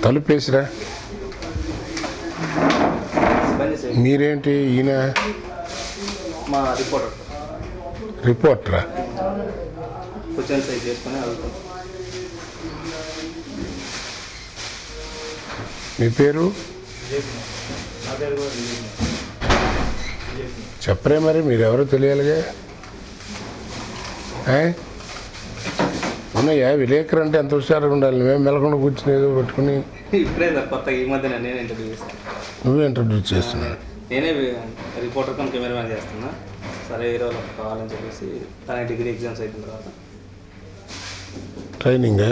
తలుపేసిరా. మీరేంటి ఈయన మా రిపోర్టరా? క్వశ్చన్ సైజ్ చేసుకొని అడుగుతాం. మీ పేరు చెప్పరే మరి, మీరెవరో తెలియాలిగా. ఉన్నాయా విలేకరు అంటే ఎంత హుషారుగా ఉండాలి. మేము మెలకుండా కూర్చుని ఏదో పెట్టుకుని. ఇప్పుడే కొత్తగా ఈ మధ్య నేనే ఇంటర్వ్యూ చేస్తాను. నువ్వే ఇంట్రడ్యూస్ చేస్తున్నావు? నేనే రిపోర్టర్ కమ్ కెమెరామ్యాన్ చేస్తున్నా. సరే హీరో కావాలని చెప్పేసి తన డిగ్రీ ఎగ్జామ్స్ అయిన తర్వాత ట్రైనింగ్.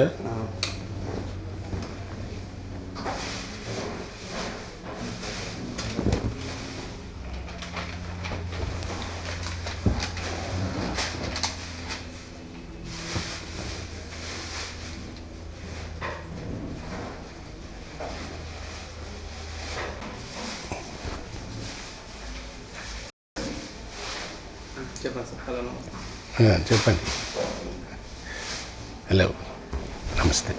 చెప్పండి సార్. హలో చెప్పండి. హలో నమస్తే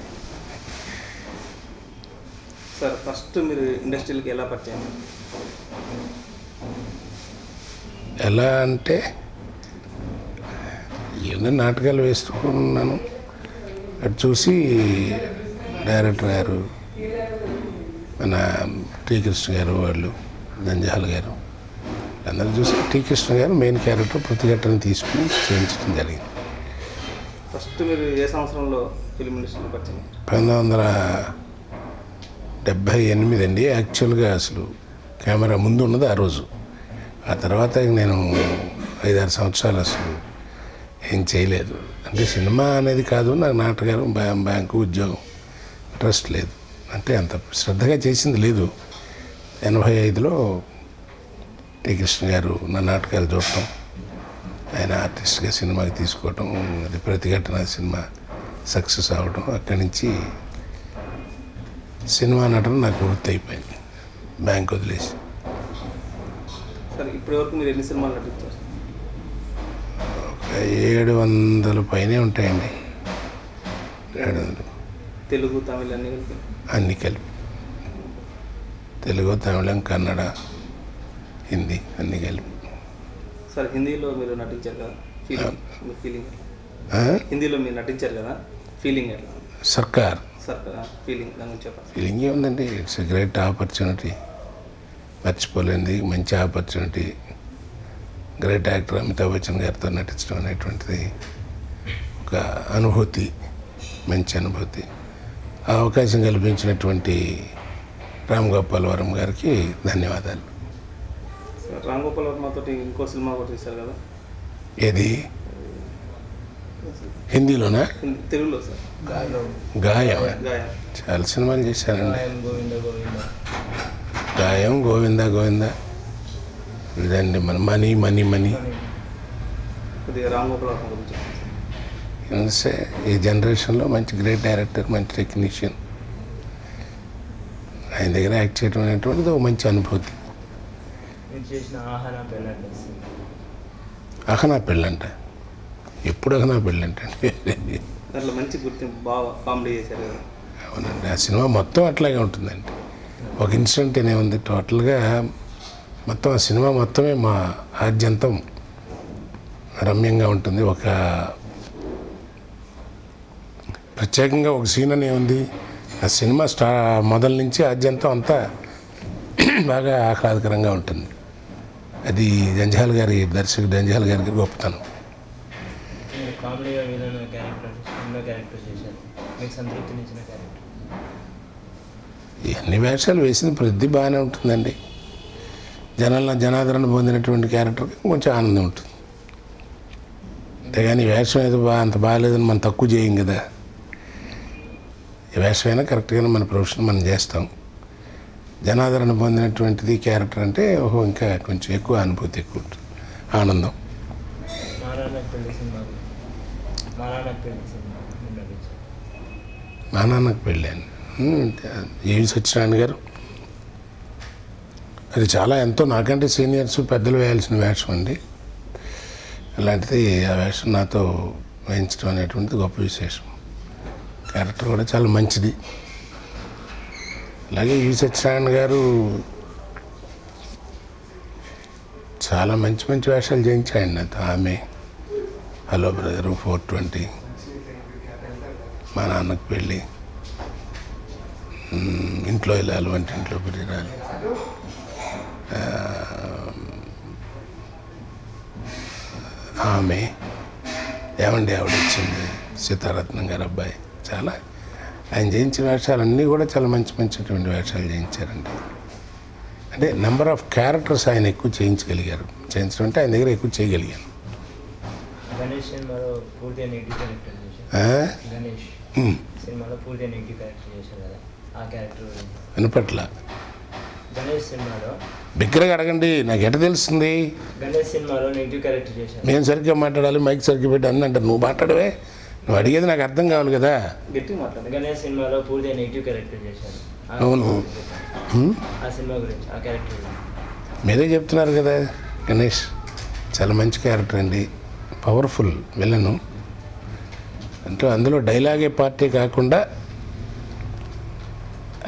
సార్. ఫస్ట్ మీరు ఇండస్ట్రీకి ఎలా పరిచయం? ఎలా అంటే ఏదో నాటకాలు వేసుకున్నాను. అటు చూసి డైరెక్టర్ గారు, మన టీ కృష్ణ గారు, వాళ్ళు జంజాల గారు అందరూ చూసి టీ కృష్ణ గారు మెయిన్ క్యారెక్టర్ ప్రతిఘటన తీసుకుని చేయించడం జరిగింది. ఫస్ట్ మీరు ఏ సంవత్సరంలో ఫిల్మ్ ఇండస్ట్రీలో పరిచయం? 1978 అండి. యాక్చువల్గా అసలు కెమెరా ముందు ఉన్నది ఆ రోజు. ఆ తర్వాత నేను 5-6 సంవత్సరాలు అసలు ఏం చేయలేదు. అంటే సినిమా అనేది కాదు, నాకు నాటకాలు, బ్యాంకు ఉద్యోగం ఇంట్రెస్ట్ లేదు. అంటే అంత శ్రద్ధగా చేసింది లేదు. 85లో టీ కృష్ణ గారు నా నాటకాలు చూడటం, ఆయన ఆర్టిస్ట్గా సినిమాకి తీసుకోవటం, అది ప్రతిఘటన సినిమా సక్సెస్ అవ్వడం, అక్కడి నుంచి సినిమా నటన నాకు వృత్తి అయిపోయింది. బ్యాంక్ వదిలేసి. సరే ఇప్పటి వరకు మీరు ఎన్ని సినిమాలు నటించారు? ఒక 700 పైనే ఉంటాయండి. 700. తెలుగు, తమిళ అన్ని కలిపి? అన్నీ కలిపి. తెలుగు, తమిళం, కన్నడ, హిందీ అన్నీ కలిపి. సార్ హిందీలో మీరు నటించారు కదా, ఫీలింగ్ హిందీలో మీరు నటించారు కదా, ఫీలింగ్ ఎట్లా? సర్కార్ ఫీలింగ్ దాని గురించి చెప్పండి. ఫీలింగ్ ఏముందండి, ఇట్స్ ఎ గ్రేట్ ఆపర్చునిటీ. మర్చిపోలేంది మంచి opportunity. Great actor Amitabh Bachchan గారితో నటించడం అనేటువంటిది ఒక అనుభూతి, మంచి అనుభూతి. ఆ అవకాశం కల్పించినటువంటి రామ్ గోపాల్ వర్మ గారికి ధన్యవాదాలు. రామ్ గోపాల్ వర్మతో ఇంకో సినిమా కూడా తీశారు కదా, ఏది? హిందీలోనా? తెలుగులో సార్. గాయం. చాలా సినిమాలు చేశానండి. గాయం, గోవింద గోవింద, ఇదండి మన మనీ మనీ మనీ. కొద్దిగా రామ్ గోపాల్ వర్మ గురించి ఈ జనరేషన్లో మంచి గ్రేట్ డైరెక్టర్, మంచి టెక్నీషియన్. ఆయన దగ్గర యాక్ట్ చేయడం అనేటువంటిది ఒక మంచి అనుభూతి. అహనా పెళ్ళంట. ఎప్పుడు అహనా పెళ్ళంటే దాంట్లో మంచి గుర్తింపు, బాగా కామెడీ చేశారు కదా. అవునండి, ఆ సినిమా మొత్తం అట్లాగే ఉంటుందండి. ఒక ఇన్సిడెంట్ ఏముంది, టోటల్గా మొత్తం ఆ సినిమా మొత్తమే మా ఆద్యంతం రమ్యంగా ఉంటుంది. ఒక ప్రత్యేకంగా ఒక సీన్ అనే ఉంది. ఆ సినిమా మొదల నుంచి ఆద్యంతం అంతా బాగా ఆహ్లాదకరంగా ఉంటుంది. అది జంజాల గారి, దర్శకుడు జంజాల గారికి గొప్పతనం. అన్ని వేషాలు వేసింది ప్రతి బాగానే ఉంటుందండి. జనాదరణ పొందినటువంటి క్యారెక్టర్కి కొంచెం ఆనందం ఉంటుంది. అంతేగాని వేషం ఏదో అంత బాగాలేదని మనం తక్కువ చేయం కదా. ఏ వేషమైనా కరెక్ట్గానే మన ప్రొఫెషన్ మనం చేస్తాం. జనాదరణ పొందినటువంటిది క్యారెక్టర్ అంటే ఓహో ఇంకా కొంచెం ఎక్కువ అనుభూతి, ఎక్కువ ఉంటుంది, ఆనందం. మా నాన్నకు పెళ్ళాను. ఏవి సత్యనారాయణ గారు, అది చాలా ఎంతో నాకంటే సీనియర్స్ పెద్దలు వేయాల్సిన వేషం అండి. అలాంటిది ఆ వేషం నాతో వేయించడం అనేటువంటిది గొప్ప విశేషం. క్యారెక్టర్ కూడా చాలా మంచిది. అలాగే ఈ సత్యనారాయణ గారు చాలా మంచి మంచి వేషాలు చేయించాయండి నాతో. ఆమె, హలో బ్రదరు, 420, మా నాన్నకు పెళ్ళి, ఇంట్లో వెళ్ళాలి, వంటింట్లో పెరిగాలి, ఆమె, ఏమండి ఆవిడ వచ్చింది, సీతారత్నం గారు అబ్బాయి, చాలా ఆయన చేయించిన వేషాలన్నీ కూడా చాలా మంచి మంచిటువంటి వేషాలు చేయించారండి. అంటే నెంబర్ ఆఫ్ క్యారెక్టర్స్ ఆయన ఎక్కువ చేయించగలిగారు. చేయించడం అంటే ఆయన దగ్గర ఎక్కువ చేయగలిగాను. గణేష్ సినిమాలో పూర్తిగా నెగిటివ్ క్యారెక్టర్ చేశారు. గణేష్ సినిమాలో పూర్తిగా నెగిటివ్ క్యారెక్టర్ చేశారు కదా, ఆ క్యారెక్టర్ వినపట్ల. గణేష్ సినిమాలో బిగ్గరగా అడగండి, నాకు ఎట తెలుస్తుంది. గణేష్ సినిమాలో నెగిటివ్ క్యారెక్టర్ చేశారు. నేను సరిగ్గా మాట్లాడాలి, మైక్ సరిగ్గా పెట్టి అన్నీ అంటారు. నువ్వు మాట్లాడవే, నువ్వు అడిగేది నాకు అర్థం కావాలి కదా. గట్టిగా మాట్లాడండి. గణేష్ సినిమాలో పూర్తిగా నెగిటివ్ క్యారెక్టర్ చేశారు. అవును, ఆ సినిమా గురించి, ఆ క్యారెక్టర్ గురించి మీరే చెప్తున్నారు కదా. గణేష్ చాలా మంచి క్యారెక్టర్ అండి, పవర్ఫుల్ విలను. అంటే అందులో డైలాగే పార్టీ కాకుండా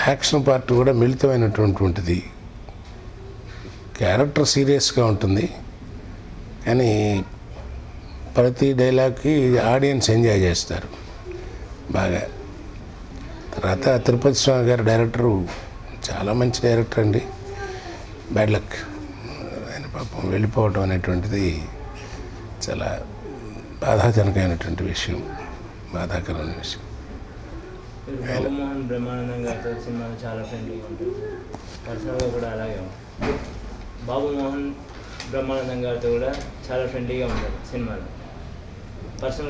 యాక్షన్ పార్ట్ కూడా మిళితమైనటువంటిది. క్యారెక్టర్ సీరియస్గా ఉంటుంది, కానీ ప్రతి డైలాగ్కి ఆడియన్స్ ఎంజాయ్ చేస్తారు బాగా. తర్వాత తిరుపతి స్వామి గారు డైరెక్టరు చాలా మంచి డైరెక్టర్ అండి. బ్యాడ్ లక్, ఆయన పాపం వెళ్ళిపోవటం అనేటువంటిది చాలా బాధాజనకమైనటువంటి విషయం, బాధాకరమైన విషయం. బాబుమోహన్ బ్రహ్మానందం గారితో సినిమాలో చాలా ఫ్రెండ్లీగా ఉంటుంది, పర్సనల్గా కూడా అలాగే ఉంటుంది. బాబుమోహన్ బ్రహ్మానందం గారితో కూడా చాలా ఫ్రెండ్లీగా ఉంటారు సినిమాలో.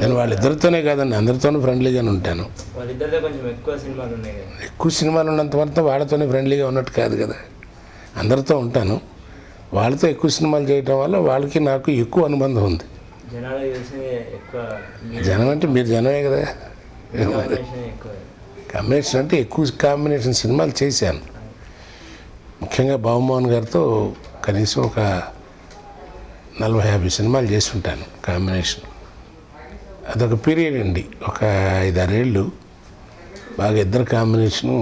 నేను వాళ్ళిద్దరితోనే కాదండి, అందరితోనూ ఫ్రెండ్లీగానే ఉంటాను. వాళ్ళిద్దరితో కొంచెం ఎక్కువ సినిమాలు ఉన్నాయి కదా. ఎక్కువ సినిమాలు ఉన్నంత వరకు వాళ్ళతోనే ఫ్రెండ్లీగా ఉన్నట్టు కాదు కదా. అందరితో ఉంటాను, వాళ్ళతో ఎక్కువ సినిమాలు చేయటం వల్ల వాళ్ళకి నాకు ఎక్కువ అనుబంధం ఉంది. జనాలు తెలిసి ఎక్కువ జనం అంటే మీరు జనమే కదా. ఎక్కువ కాంబినేషన్ అంటే ఎక్కువ కాంబినేషన్ సినిమాలు చేశాను. ముఖ్యంగా బాబుమోహన్ గారితో కనీసం ఒక 40-50 సినిమాలు చేసి ఉంటాను కాంబినేషన్. అదొక పీరియడ్ అండి, ఒక 5-6 ఏళ్ళు బాగా ఇద్దరు కాంబినేషను.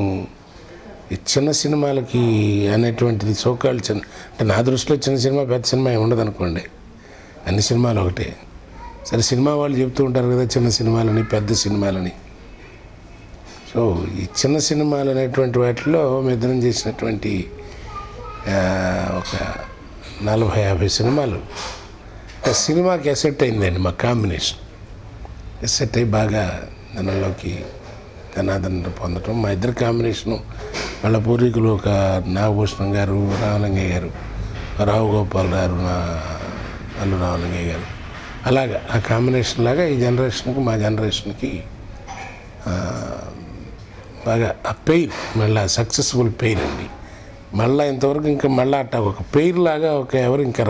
ఈ చిన్న సినిమాలకి అనేటువంటిది సోకాళ్ళు చిన్న, అంటే నా దృష్టిలో చిన్న సినిమా పెద్ద సినిమా ఏమి ఉండదు అనుకోండి, అన్ని సినిమాలు ఒకటే. సరే, సినిమా వాళ్ళు చెప్తూ ఉంటారు కదా చిన్న సినిమాలని పెద్ద సినిమాలని. సో ఈ చిన్న సినిమాలు అనేటువంటి వాటిలో మిద్దరం చేసినటువంటి ఒక 40-50 సినిమాలు సినిమాకి ఎసెట్ అయిందండి. మా కాంబినేషన్ ఎసెట్ అయ్యి బాగా దానిలోకి ధనాదన పొందటం. మా ఇద్దరు కాంబినేషను వాళ్ళ పూర్వీకులు ఒక నాగభూషణం గారు, రామలింగయ్య గారు, రావు గోపాలరావు, అల్లు రామలింగయ్య గారు, అలాగా ఆ కాంబినేషన్ లాగా ఈ జనరేషన్కి మా జనరేషన్కి బాగా ఆ పెయిర్ మళ్ళీ సక్సెస్ఫుల్ పెయిర్ అండి. మళ్ళీ ఇంతవరకు ఇంకా మళ్ళీ అట్ట ఒక పెయిర్ లాగా ఒక ఎవరు ఇంకా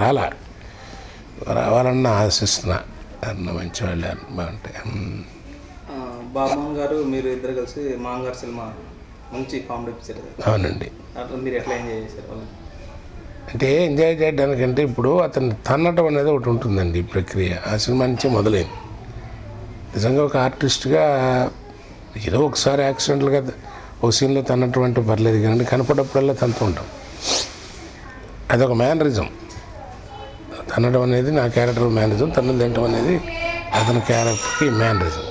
రావాలన్న ఆశిస్తున్నా. అన్న మంచివాళ్ళు బాగుంటాయి. బాబుమోహన్ గారు మీరు ఇద్దరు కలిసి మామగారు సినిమా మంచి కామెడీ పిక్చర్. అవునండి. అట్లా మీరు ఎట్లా ఎంజాయ్ చేశారు? అంటే ఎంజాయ్ చేయడానికంటే ఇప్పుడు అతను తన్నటం అనేది ఒకటి ఉంటుందండి, ఈ ప్రక్రియ ఆ సినిమా నుంచే మొదలైంది. నిజంగా ఒక ఆర్టిస్ట్గా ఏదో ఒకసారి యాక్సిడెంట్లుగా ఒక సీన్లో తన్నటం అంటే పర్లేదు, కానీ కనపడప్పుడల్లా తనతో ఉంటాం. అదొక మేనరిజం. తన్నడం అనేది నా క్యారెక్టర్ మేనరిజం, తన్నులు తినటం అనేది అతని క్యారెక్టర్కి మేనరిజం.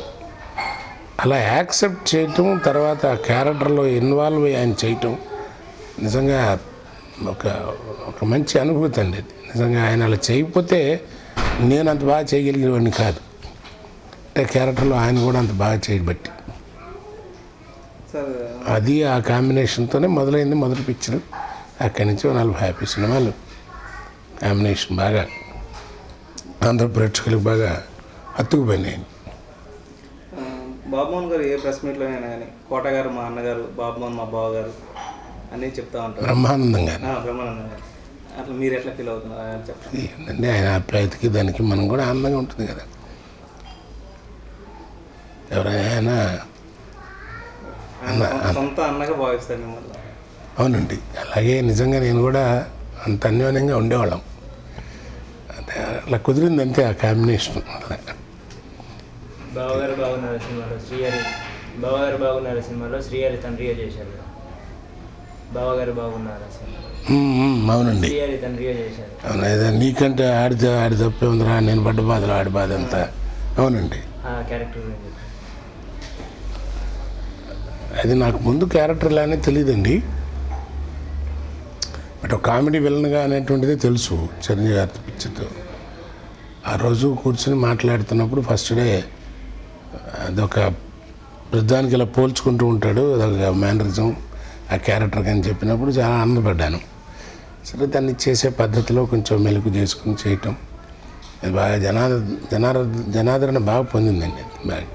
అలా యాక్సెప్ట్ చేయటం, తర్వాత ఆ క్యారెక్టర్లో ఇన్వాల్వ్ అయ్యి ఆయన చేయటం నిజంగా ఒక మంచి అనుభూతి అండి. నిజంగా ఆయన అలా చేయకపోతే నేను అంత బాగా చేయగలిగేవాడిని కాదు. అంటే క్యారెక్టర్లో ఆయన కూడా అంత బాగా చేయబట్టి అది ఆ కాంబినేషన్తోనే మొదలైంది మొదటి పిక్చర్. అక్కడి నుంచి 40-50 సినిమాలు కాంబినేషన్ బాగా ఆంధ్ర ప్రేక్షకులకు బాగా హత్తుకుపోయినాయి. బాబుమోహన్ గారు ఏ ప్రెస్ మీట్లో అయినా కానీ కోట గారు మా అన్నగారు, బాబుమోహన్ మా బావగారు అన్నీ చెప్తా ఉంటారు బ్రహ్మానందంగా. బ్రహ్మానందం గారు అట్లా మీరు ఎట్లా ఫీల్ అవుతున్నారు చెప్పండి. ఏంటంటే ఆయన ఆప్యాయతకి దానికి మనం కూడా ఆనందంగా ఉంటుంది కదా. ఎవరైనా సొంత అన్నగా భావిస్తారు మిమ్మల్ని. అవునండి, అలాగే నిజంగా నేను కూడా అంత అన్యోన్యంగా ఉండేవాళ్ళం. అంటే అలా కుదిరిందంటే ఆ కాంబినేషన్. బావగారు బాగున్నారు సినిమాలో శ్రీహరి బావగారు బాగున్నారు సినిమాలో శ్రీహరి తండ్రిగా చేశారు కదా. బావగారు బాగున్నారు సినిమాలో అవునండి. శ్రీహరి తండ్రిగా చేశారు. అవును, ఏదో నీకంటే ఆడి తప్పే ఉందిరా, నేను పడ్డ బాధలు ఆడి బాధ అంతా. అవునండి, ఆ క్యారెక్టర్ గురించి చెప్పండి. అది నాకు ముందు క్యారెక్టర్ లానే తెలియదండి. బట్ ఒక కామెడీ విలన్గా అనేటువంటిది తెలుసు చిరంజీవి గారి పిక్చర్తో. ఆ రోజు కూర్చొని మాట్లాడుతున్నప్పుడు ఫస్ట్ డే అదొక వృద్ధానికి ఇలా పోల్చుకుంటూ ఉంటాడు, అదొక మేనరిజం ఆ క్యారెక్టర్కి అని చెప్పినప్పుడు చాలా ఆనందపడ్డాను. సరే, దాన్ని చేసే పద్ధతిలో కొంచెం మెలుగు చేసుకుని చేయటం అది బాగా జనాదరణ బాగా పొందిందండి. బాగా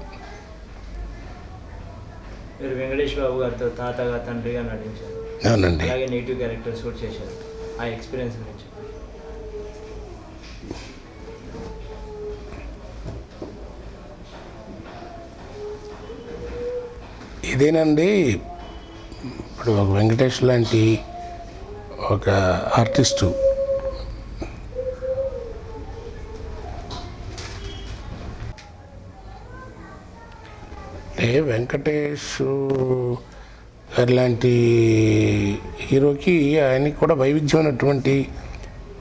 మీరు వెంకటేష్ బాబు గారితో తాతగా తండ్రిగా నటించారు. అవునండి. అలాగే నెగిటివ్ క్యారెక్టర్స్ కూడా చేశారు. ఆ ఎక్స్పీరియన్స్ గురించి చెప్పండి. ఇదేనండి, ఇప్పుడు ఒక వెంకటేష్ లాంటి ఒక ఆర్టిస్టు అంటే వెంకటేష్ గారి లాంటి హీరోకి ఆయనకి కూడా వైవిధ్యమైనటువంటి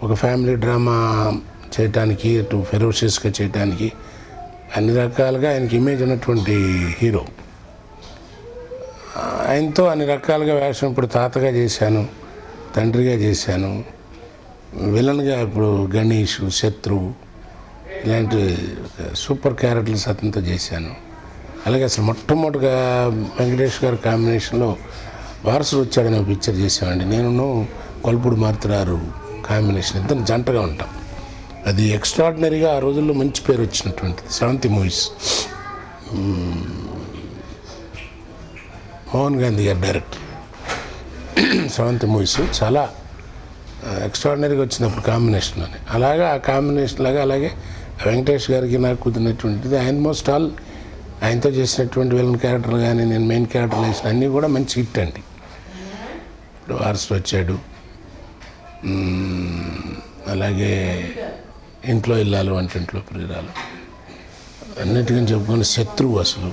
ఒక ఫ్యామిలీ డ్రామా చేయటానికి, ఇటు ఫెరోషియస్గా చేయటానికి అన్ని రకాలుగా ఆయనకి ఇమేజ్ ఉన్నటువంటి హీరో. ఆయనతో అన్ని రకాలుగా వేషం, ఇప్పుడు తాతగా చేశాను, తండ్రిగా చేశాను, విలన్గా ఇప్పుడు గణేష్, శత్రువు ఇలాంటి సూపర్ క్యారెక్టర్స్ అతనితో చేశాను. అలాగే అసలు మొట్టమొదటిగా వెంకటేష్ గారి కాంబినేషన్లో వారసుడు వచ్చాడనే పిక్చర్ చేసామండి. నేను కొల్పూడి మారుతురారు కాంబినేషన్, ఇద్దరు జంటగా ఉంటాం. అది ఎక్స్ట్రాడినరీగా ఆ రోజుల్లో మంచి పేరు వచ్చినటువంటిది. 7th మూవీస్, మోహన్ గాంధీ గారు డైరెక్టర్. 7th మూవీస్ చాలా ఎక్స్ట్రాడినరీగా వచ్చినప్పుడు కాంబినేషన్లోనే. అలాగా ఆ కాంబినేషన్ లాగా అలాగే వెంకటేష్ గారికి నాకు కుదిరినటువంటిది. ఆల్మోస్ట్ ఆల్ ఆయనతో చేసినటువంటి విలన్ క్యారెక్టర్లు కానీ నేను మెయిన్ క్యారెక్టర్లు వేసిన అన్నీ కూడా మంచి హిట్ అండి. ఇప్పుడు వారసుడు వచ్చాడు, అలాగే ఇంట్లో ఇల్లాలు, వంటింట్లో ప్రియురాలు, అన్నిటికీ చెప్పుకొని శత్రువు అసలు.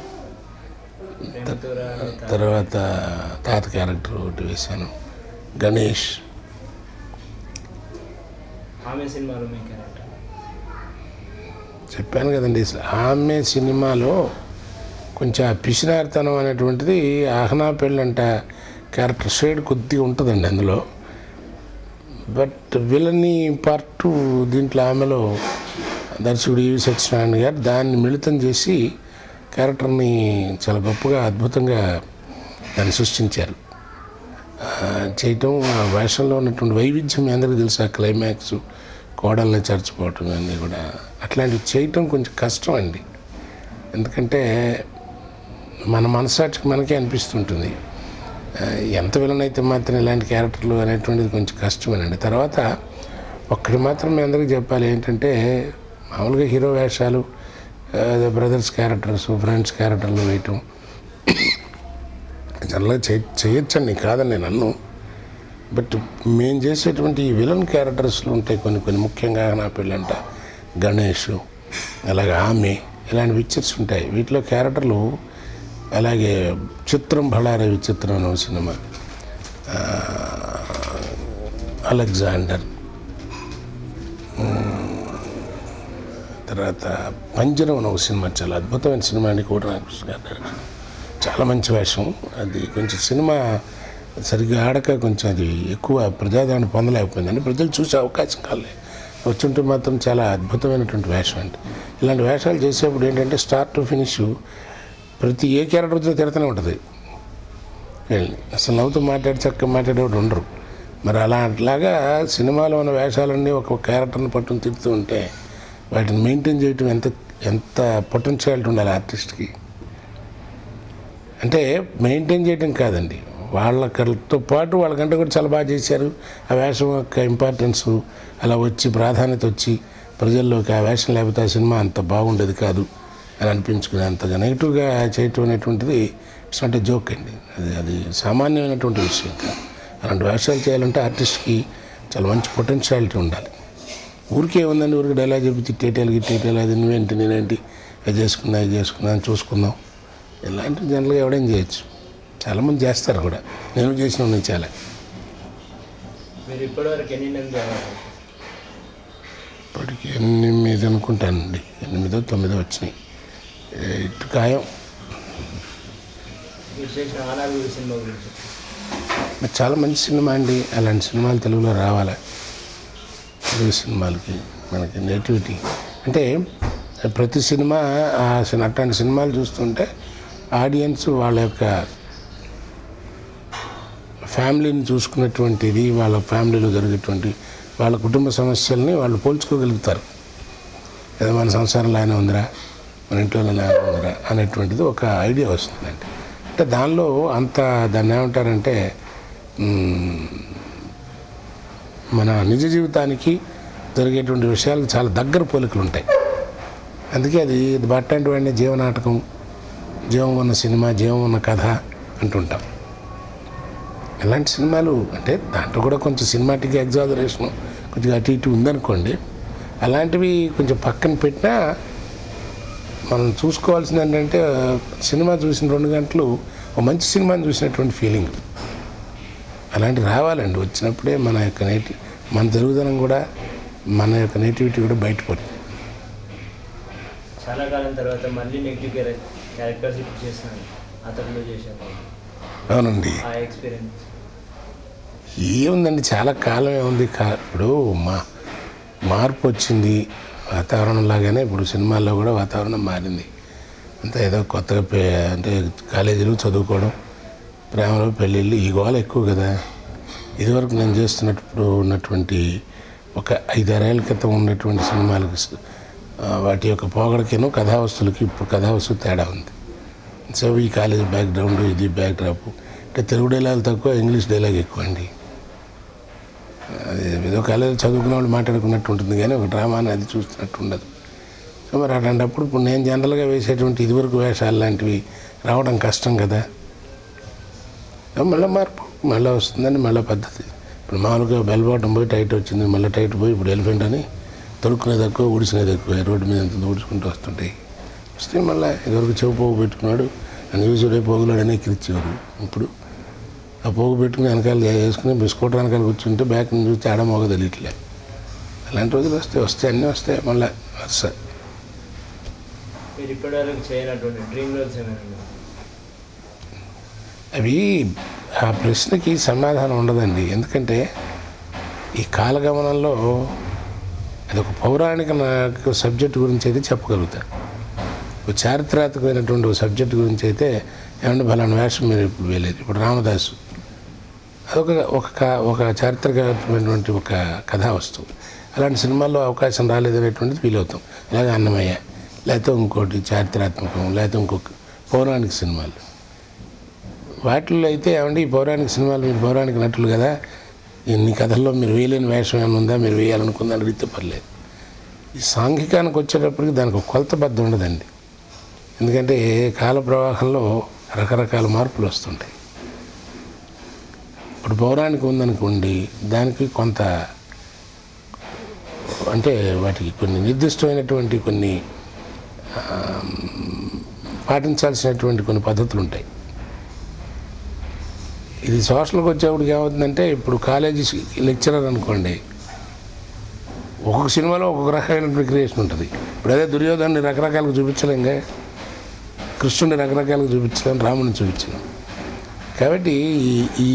తర్వాత తాత క్యారెక్టర్ ఒకటి వేశాను, గణేష్. ఆమె సినిమాలో మీ క్యారెక్టర్ చెప్పాను కదండి. ఆమె సినిమాలో కొంచెం ఆ పిసినారితనం అనేటువంటిది ఆహ్నా పెళ్ళంట క్యారెక్టర్ షేడ్ కొద్దిగా ఉంటుందండి అందులో. బట్ విలనీ పార్ట్ దీంట్లో ఆమెలో దర్శకుడు ఈవి సత్యనారాయణ గారు దాన్ని మిళితం చేసి క్యారెక్టర్ని చాలా గొప్పగా అద్భుతంగా దాన్ని సృష్టించారు. చేయటం, ఆ వేషంలో ఉన్నటువంటి వైవిధ్యం మీ అందరికీ తెలుసు. ఆ క్లైమాక్స్, కోడల్ని చర్చిపోవటం అన్నీ కూడా అట్లాంటివి చేయటం కొంచెం కష్టం అండి. ఎందుకంటే మన మనసాక్షికి మనకే అనిపిస్తుంటుంది, ఎంత విలన్ అయితే మాత్రం ఇలాంటి క్యారెక్టర్లు అనేటువంటిది కొంచెం కష్టమేనండి. తర్వాత ఒక్కటి మాత్రం మీ అందరికీ చెప్పాలి ఏంటంటే, మామూలుగా హీరో వేషాలు, బ్రదర్స్ క్యారెక్టర్స్, ఫ్రెండ్స్ క్యారెక్టర్లు వేయటం జనరల్గా చేయొచ్చండి, కాదని నేను అన్ను. బట్ మేము చేసేటువంటి ఈ విలన్ క్యారెక్టర్స్లు ఉంటాయి కొన్ని ముఖ్యంగా నా పెళ్ళంట, గణేష్, అలాగే ఆమె, ఇలాంటి పిక్చర్స్ ఉంటాయి. వీటిలో క్యారెక్టర్లు అలాగే చిత్రం బళారే విచిత్రం అనే సినిమా, అలెగ్జాండర్, తర్వాత పంజరం అనే సినిమా, చాలా అద్భుతమైన సినిమా అండి. కోటరామకృష్ణ గారి డైరెక్షన్, చాలా మంచి వేషం. అది కొంచెం సినిమా సరిగ్గా ఆడక కొంచెం అది ఎక్కువ ప్రజాదరణ పొందలేకపోయిందండి. ప్రజలు చూసే అవకాశం కాలేదు. వచ్చుంటే మాత్రం చాలా అద్భుతమైనటువంటి వేషం అండి. ఇలాంటి వేషాలు చేసేప్పుడు ఏంటంటే స్టార్ట్ టు ఫినిష్ ప్రతి ఏ క్యారెక్టర్ వచ్చినా తిడుతూనే ఉంటుంది. అసలు నవ్వుతూ చక్కగా మాట్లాడేవాడు ఉండరు. మరి అట్లాగా సినిమాలో ఉన్న వేషాలన్నీ ఒక క్యారెక్టర్ని పట్టుకుని తిడుతూ ఉంటే వాటిని మెయింటైన్ చేయటం ఎంత పొటెన్షియాలిటీ ఉండాలి ఆర్టిస్ట్కి. అంటే మెయింటైన్ చేయడం కాదండి, వాళ్ళతో పాటు వాళ్ళకంటే కూడా చాలా బాగా చేశారు. ఆ వేషం యొక్క ఇంపార్టెన్స్ అలా వచ్చి ప్రాధాన్యత వచ్చి ప్రజల్లోకి ఆ వేషం లేకపోతే ఆ సినిమా అంత బాగుండేది కాదు అని అనిపించుకునే అంతగా నెగిటివ్గా చేయటం అనేటువంటిది ఇట్స్ నాట్ ఏ జోక్ అండి. అది సామాన్యమైనటువంటి విషయం కాదు. అలాంటి వేషాలు చేయాలంటే ఆర్టిస్ట్కి చాలా మంచి పొటెన్షియాలిటీ ఉండాలి. ఊరికే ఉందండి, ఊరికి డైలాగ్ చెప్పి తిట్టేటేలు గిట్టేటేలు, అది నువ్వేంటి నేనేంటి, అది చేసుకుందా అని చూసుకుందాం, ఇలాంటివి జనరల్గా ఎవడైనా చేయొచ్చు, చాలామంది చేస్తారు కూడా, నేను చేసిన ఉన్నాయి చాలా. మీరు ఇప్పటివరకు ఎన్ని నెంబర్ చదివారు? ఇప్పటికి 8 అనుకుంటానండి, 8, 9 వచ్చినాయి. ఇటు ఖాయం. మీరు చేసిన ఆనాడు సినిమా గురించి మరి చాలా మంచి సినిమా అండి. అలాంటి సినిమాలు తెలుగులో రావాలి. తెలుగు సినిమాలకి మనకి నేటివిటీ అంటే ప్రతి సినిమా అట్లాంటి సినిమాలు చూస్తుంటే ఆడియన్స్ వాళ్ళ యొక్క ఫ్యామిలీని చూసుకున్నటువంటిది, వాళ్ళ ఫ్యామిలీలో జరిగేటువంటి వాళ్ళ కుటుంబ సమస్యల్ని వాళ్ళు పోల్చుకోగలుగుతారు. ఏదో మన సంసారంలో ఆయన ఉందిరా, మన ఇంట్లో ఆయన ఉందిరా అనేటువంటిది ఒక ఐడియా వస్తుందండి. అంటే దానిలో అంత దాన్ని ఏమంటారంటే మన నిజ జీవితానికి జరిగేటువంటి విషయాలకు చాలా దగ్గర పోలికలు ఉంటాయి. అందుకే అది అట్లాంటి వాడిని జీవనాటకం, జీవం ఉన్న సినిమా, జీవం ఉన్న కథ అంటుంటాం. ఇలాంటి సినిమాలు అంటే దాంట్లో కూడా కొంచెం సినిమాటిక్ ఎగ్జాజరేషన్ కొంచెం అటు ఇటు ఉందనుకోండి, అలాంటివి కొంచెం పక్కన పెట్టినా మనం చూసుకోవాల్సింది ఏంటంటే సినిమా చూసిన 2 గంటలు ఒక మంచి సినిమాని చూసినటువంటి ఫీలింగ్ అలాంటివి రావాలండి. వచ్చినప్పుడే మన యొక్క మన తెలుగుదనం కూడా, మన యొక్క నేటివిటీ కూడా బయటపడుతుంది. చాలా కాలం తర్వాత మళ్ళీ నెగిటివ్ క్యారెక్టర్స్ ఇప్పుడు చేస్తున్నాను, అతను చేశాను. అవునండి, ఆ ఎక్స్పీరియన్స్ ఏముందండి, చాలా కాలమే ఉంది. ఇప్పుడు మార్పు వచ్చింది వాతావరణం లాగానే ఇప్పుడు సినిమాల్లో కూడా వాతావరణం మారింది. అంతా ఏదో కొత్తగా అంటే కాలేజీలు చదువుకోవడం, ప్రేమలో పెళ్ళిళ్ళు, ఈ గోల ఎక్కువ కదా. ఇదివరకు నేను చేస్తున్నప్పుడు ఉన్నటువంటి ఒక 5-6 ఏళ్ళ క్రితం ఉన్నటువంటి సినిమాలకి వాటి యొక్క పోగడకేనో కథావస్తులకి ఇప్పుడు కథావస్తు తేడా ఉంది. సో ఈ కాలేజ్ బ్యాక్గ్రౌండ్, ఇది బ్యాక్డ్రాప్, అంటే తెలుగు డైలాగ్ తక్కువ, ఇంగ్లీష్ డైలాగ్ ఎక్కువ అండి. అది ఏదో కాలేజీలో చదువుకునే వాళ్ళు మాట్లాడుకున్నట్టు ఉంటుంది కానీ ఒక డ్రామా అనేది చూస్తున్నట్టు ఉండదు. సో మరి అలాంటప్పుడు ఇప్పుడు నేను జనరల్గా వేసేటువంటి ఇదివరకు వేషాలు లాంటివి రావడం కష్టం కదా. మళ్ళీ మార్పు మళ్ళీ వస్తుందని మళ్ళీ పద్ధతి. ఇప్పుడు మామూలుగా బెల్ బాటం పోయి టైట్ వచ్చింది, మళ్ళీ టైట్ పోయి ఇప్పుడు ఎలిఫెంట్ అని తొడుక్కునేది ఎక్కువ, ఊడిసినేది ఎక్కువ, రోడ్డు మీద అంత ఊడ్చుకుంటూ వస్తుంటాయి. వస్తే మళ్ళీ ఇదివరకు చెవు పోగు పెట్టుకున్నాడు అని చూసుడే పోగులాడని ఎక్కిరిచ్చేవారు. ఇప్పుడు ఆ పోగు పెట్టుకుని వెనకాల వేసుకుని స్కూటర్ వెనకాల కూర్చుంటే బ్యాక్ నుంచి చూస్తే ఆడ మోగ తెలియట్లే. అలాంటి రోజులు వస్తాయి, అన్నీ వస్తాయి మళ్ళీ వరుస. మీరు ఇప్పటివరకు చేయనటువంటి డ్రీమ్ రోల్స్ ఏమైనా? అవి ఆ ప్రశ్నకి సమాధానం ఉండదండి. ఎందుకంటే ఈ కాలగమనంలో అదొక పౌరాణిక సబ్జెక్టు గురించి అయితే చెప్పగలుగుతాను. ఒక చారిత్రాత్మకమైనటువంటి ఒక సబ్జెక్టు గురించి అయితే ఏమంటే ఫలానా వేషం మీరు ఇప్పుడు వేయలేదు. ఇప్పుడు రామదాసు ఒక చారిత్రకమైనటువంటి ఒక కథా వస్తువు. అలాంటి సినిమాల్లో అవకాశం రాలేదనేటువంటిది ఫీల్ అవుతాం. అలాగే అన్నమయ్య, లేకపోతే ఇంకోటి చారిత్రాత్మకం, లేకపోతే ఇంకొక పౌరాణిక సినిమాలు. వాటిల్లో అయితే ఏమంటే ఈ పౌరాణిక సినిమాలు మీరు పౌరాణిక నటులు కదా, ఇన్ని కథల్లో మీరు వేయలేని వేషం ఏమైనా ఉందా, మీరు వేయాలనుకుందని అడిగితే పర్లేదు. ఈ సాంఘికానికి వచ్చేటప్పటికి దానికి ఒక కొలతబద్ధం ఉండదండి. ఎందుకంటే కాల ప్రవాహంలో రకరకాల మార్పులు వస్తుంటాయి. ఇప్పుడు పౌరాణికం ఉందనుకోండి, దానికి కొంత అంటే వాటికి కొన్ని నిర్దిష్టమైనటువంటి కొన్ని పాటించాల్సినటువంటి కొన్ని పద్ధతులు ఉంటాయి. ఇది సోషల్కి వచ్చేప్పటికి ఏమవుతుందంటే, ఇప్పుడు కాలేజీ లెక్చరర్ అనుకోండి, ఒక్కొక్క సినిమాలో ఒక్కొక్క రకమైనటువంటి క్రియేషన్ ఉంటుంది. ఇప్పుడు అదే దుర్యోధనుని రకరకాలుగా చూపించలేంగా, కృష్ణుని రకరకాలుగా చూపించలేం, రాముని చూపించలేం. కాబట్టి ఈ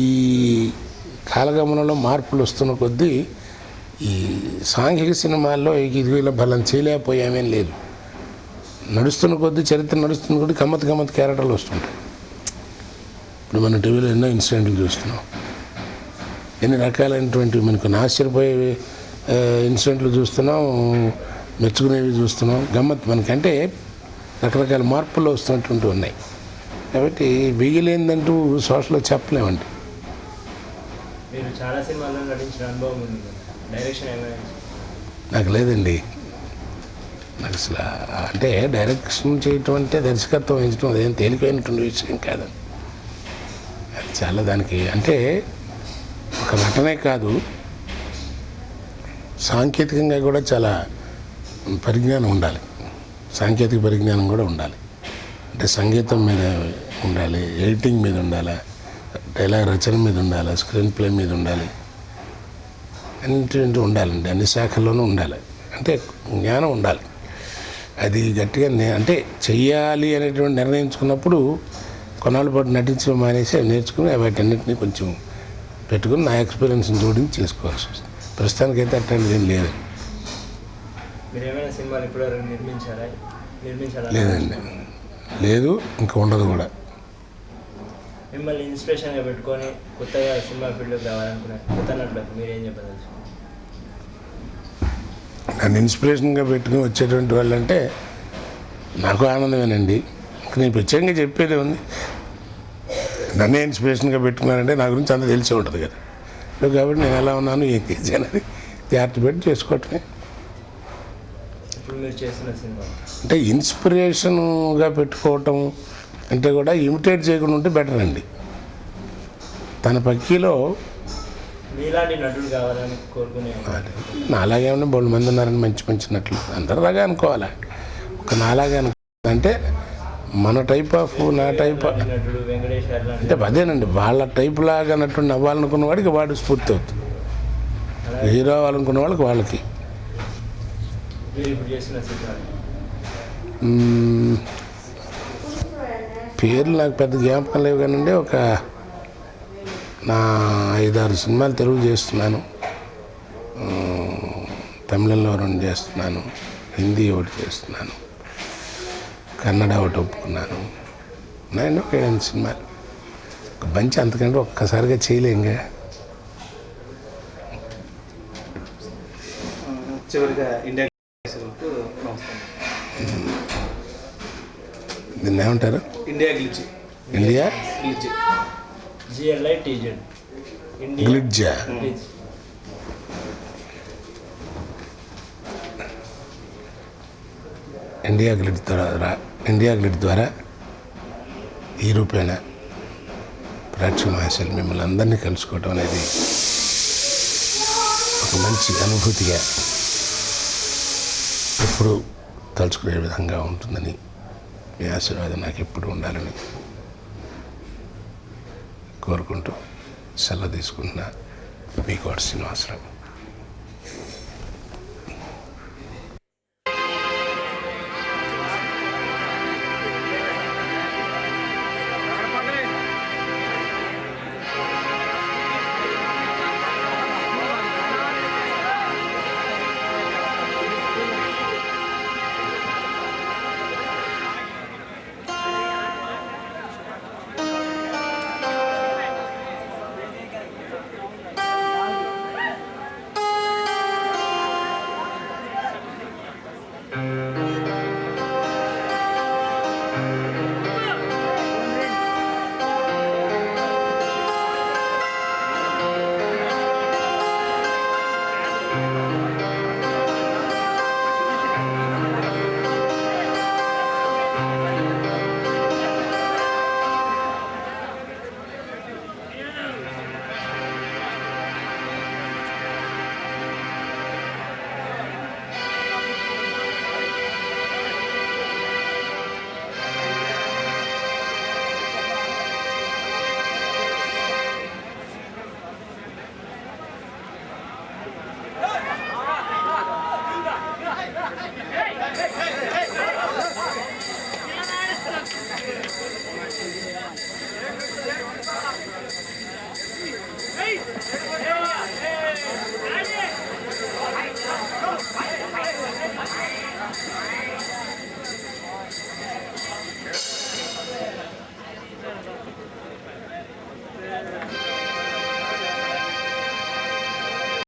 కాలగమనంలో మార్పులు వస్తున్న కొద్దీ ఈ సాంఘిక సినిమాల్లో ఇది ఇలా బలం చేయలేకపోయామేం లేదు. నడుస్తున్న కొద్దీ, చరిత్ర నడుస్తున్న కొద్దీ గమ్మత్ క్యారెక్టర్లు వస్తుంటాయి. ఇప్పుడు మన టీవీలో ఎన్నో ఇన్సిడెంట్లు చూస్తున్నాం, ఎన్ని రకాలైనటువంటి మనకు ఆశ్చర్యపోయే ఇన్సిడెంట్లు చూస్తున్నాం, మెచ్చుకునేవి చూస్తున్నాం. గమ్మత్ మనకంటే రకరకాల మార్పులు వస్తున్నటువంటి ఉన్నాయి. కాబట్టి బిగిలేందంటూ సోషల్లో చెప్పలేమండి. మీరు చాలా సినిమాల్లో నటించిన అనుభవం ఉంది, డైరెక్షన్ ఏమైనా? నాకు లేదండి. నాకు అసలు అంటే డైరెక్షన్ చేయటం అంటే దర్శకత్వం వహించడం అదేం తేలికైనటువంటి విషయం కాదండి. అది చాలా దానికి అంటే ఒక నటనే కాదు, సాంకేతికంగా కూడా చాలా పరిజ్ఞానం ఉండాలి, సాంకేతిక పరిజ్ఞానం కూడా ఉండాలి. అంటే సంగీతం మీద ఉండాలి, ఎడిటింగ్ మీద ఉండాలి, డైలాగ్ రచన మీద ఉండాలి, స్క్రీన్ ప్లే మీద ఉండాలి, అన్నింటి ఉండాలండి. అన్ని శాఖల్లోనూ ఉండాలి. అంటే జ్ఞానం ఉండాలి. అది గట్టిగా అంటే చెయ్యాలి అనేటువంటి నిర్ణయించుకున్నప్పుడు కొన్నాళ్ళ పాటు నటించడం మానేసి అవి నేర్చుకుని వాటన్నిటిని కొంచెం పెట్టుకుని నా ఎక్స్పీరియన్స్ని జోడించి చేసుకోవాల్సి వస్తుంది. ప్రస్తుతానికైతే అట్లాంటిది ఏం లేదు. లేదండి, లేదు, ఇంకా ఉండదు కూడా. మిమ్మల్ని ఇన్స్పిరేషన్గా పెట్టుకొని కొత్తగా సినిమా ఫీల్డ్లోకి రావాలనుకున్నారు కొత్త నటులకు మీరేం చెప్పదలుచు? నన్ను ఇన్స్పిరేషన్గా పెట్టుకుని వచ్చేటువంటి వాళ్ళంటే నాకు ఆనందమేనండి. ఇంక నేను ప్రత్యేకంగా చెప్పేది ఉంది. నన్నే ఇన్స్పిరేషన్గా పెట్టుకున్నానంటే నా గురించి అంత తెలిసే ఉంటుంది కదా. కాబట్టి నేను ఎలా ఉన్నాను, ఏం చేసి అనేది జాగ్రత్త పెట్టి చేసుకోవటమే. ఇప్పుడు మీరు చేస్తున్న సినిమా అంటే ఇన్స్పిరేషన్గా పెట్టుకోవటం అంటే కూడా ఇమిటేట్ చేయకుండా ఉంటే బెటర్ అండి. తన పక్కీలో మీలాంటి నటుడు కావాలని కోరుకునే నాలాగే ఉండి 3 మంది ఉన్నారని మంచి మంచి నటులు అందరిలాగా అనుకోవాలి. ఒక నాలాగే అంటే మన టైప్ ఆఫ్ నా టైప్ నటుడు వెంకటేష్ అంటే అదేనండి. వాళ్ళ టైప్ లాగా నటుడు అవ్వాలనుకున్న వాడికి వాడు స్ఫూర్తి అవుతుంది. హీరో అవ్వాలనుకున్న వాళ్ళకి వాళ్ళకి. మీరు ఇప్పుడు చేస్తున్న సినిమా పేర్లు నాకు పెద్ద జ్ఞాపకం లేవు కానండి. ఒక నా 5-6 సినిమాలు తెలుగు చేస్తున్నాను, తమిళంలో 2 చేస్తున్నాను, హిందీ 1 చేస్తున్నాను, కన్నడ 1 ఒప్పుకున్నాను. నేను ఒక 7 సినిమాలు, ఒక బంచి. అంతకంటే ఒక్కసారిగా చేయలేంగా. చివరిగా ఇండియా దీన్ని ఏమంటారు? India Glitz. India Glitz. GLITZ. గ్లిడ్జా. ఇండియా గ్లిడ్ ద్వారా ఈ రూపేణ ప్రేక్షక మహాశయులు మిమ్మల్ని అందరినీ కలుసుకోవటం అనేది ఒక మంచి అనుభూతిగా ఎప్పుడు తలుచుకునే విధంగా ఉంటుందని, మీ ఆశీర్వాదం నాకు ఎప్పుడు ఉండాలని కోరుకుంటూ సెలవు తీసుకుంటున్నా. మీ కోట శ్రీనివాసరావు. Hey!